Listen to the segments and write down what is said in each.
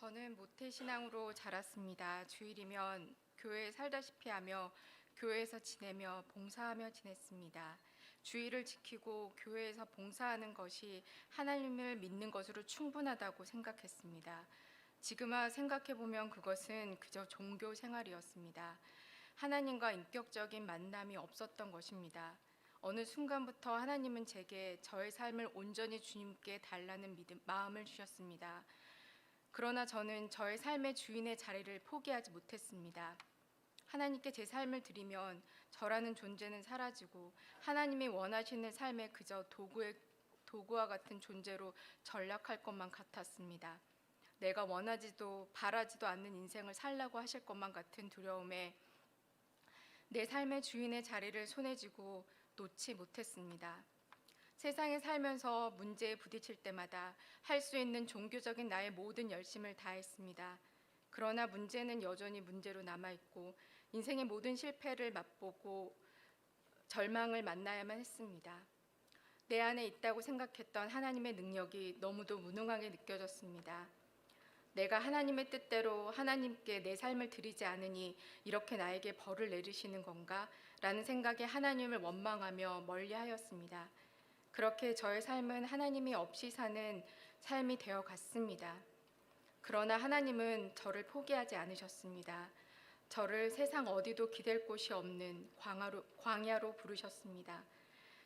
저는 모태신앙으로 자랐습니다. 주일이면 교회에 살다시피 하며 교회에서 지내며 봉사하며 지냈습니다. 주일을 지키고 교회에서 봉사하는 것이 하나님을 믿는 것으로 충분하다고 생각했습니다. 지금 생각해보면 그것은 그저 종교 생활이었습니다. 하나님과 인격적인 만남이 없었던 것입니다. 어느 순간부터 하나님은 제게 저의 삶을 온전히 주님께 달라는 마음을 주셨습니다. 그러나 저는 저의 삶의 주인의 자리를 포기하지 못했습니다. 하나님께 제 삶을 드리면 저라는 존재는 사라지고 하나님이 원하시는 삶에 그저 도구와 같은 존재로 전락할 것만 같았습니다. 내가 원하지도 바라지도 않는 인생을 살라고 하실 것만 같은 두려움에 내 삶의 주인의 자리를 손에 쥐고 놓지 못했습니다. 세상에 살면서 문제에 부딪힐 때마다 할 수 있는 종교적인 나의 모든 열심을 다했습니다. 그러나 문제는 여전히 문제로 남아있고 인생의 모든 실패를 맛보고 절망을 만나야만 했습니다. 내 안에 있다고 생각했던 하나님의 능력이 너무도 무능하게 느껴졌습니다. 내가 하나님의 뜻대로 하나님께 내 삶을 드리지 않으니 이렇게 나에게 벌을 내리시는 건가? 라는 생각에 하나님을 원망하며 멀리하였습니다. 그렇게 저의 삶은 하나님이 없이 사는 삶이 되어 갔습니다. 그러나 하나님은 저를 포기하지 않으셨습니다. 저를 세상 어디도 기댈 곳이 없는 광야로 부르셨습니다.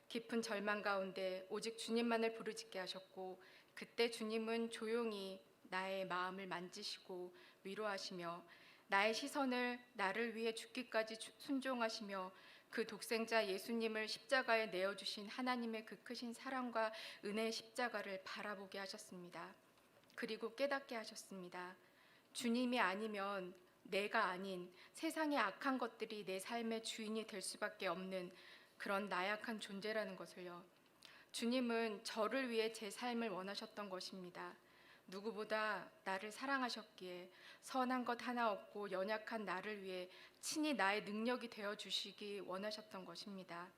깊은 절망 가운데 오직 주님만을 부르짖게 하셨고, 그때 주님은 조용히 나의 마음을 만지시고 위로하시며 나의 시선을 나를 위해 죽기까지 순종하시며 그 독생자 예수님을 십자가에 내어주신 하나님의 그 크신 사랑과 은혜의 십자가를 바라보게 하셨습니다. 그리고 깨닫게 하셨습니다. 주님이 아니면 내가 아닌 세상의 악한 것들이 내 삶의 주인이 될 수밖에 없는 그런 나약한 존재라는 것을요. 주님은 저를 위해 제 삶을 원하셨던 것입니다. 누구보다 나를 사랑하셨기에 선한 것 하나 없고 연약한 나를 위해 친히 나의 능력이 되어주시기 원하셨던 것입니다.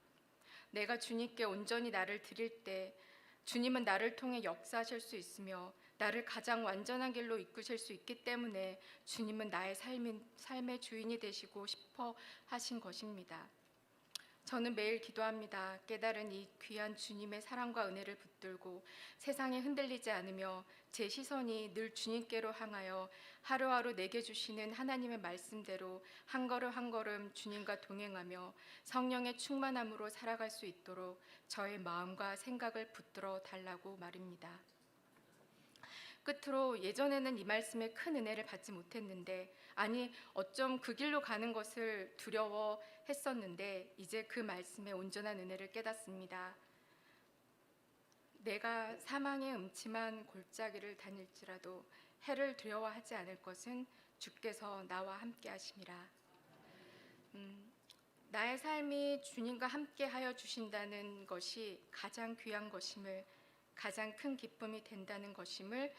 내가 주님께 온전히 나를 드릴 때 주님은 나를 통해 역사하실 수 있으며 나를 가장 완전한 길로 이끄실 수 있기 때문에 주님은 나의 삶의 주인이 되시고 싶어 하신 것입니다. 저는 매일 기도합니다. 깨달은 이 귀한 주님의 사랑과 은혜를 붙들고 세상에 흔들리지 않으며 제 시선이 늘 주님께로 향하여 하루하루 내게 주시는 하나님의 말씀대로 한 걸음 한 걸음 주님과 동행하며 성령의 충만함으로 살아갈 수 있도록 저의 마음과 생각을 붙들어 달라고 말입니다. 끝으로 예전에는 이 말씀에 큰 은혜를 받지 못했는데, 아니 어쩜 그 길로 가는 것을 두려워했었는데 이제 그 말씀의 온전한 은혜를 깨닫습니다. 내가 사망의 음침한 골짜기를 다닐지라도 해를 두려워하지 않을 것은 주께서 나와 함께 하심이라. 나의 삶이 주님과 함께 하여 주신다는 것이 가장 귀한 것임을, 가장 큰 기쁨이 된다는 것임을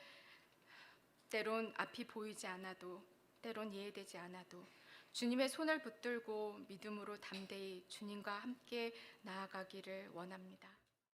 때론 앞이 보이지 않아도, 때론 이해되지 않아도 주님의 손을 붙들고 믿음으로 담대히 주님과 함께 나아가기를 원합니다.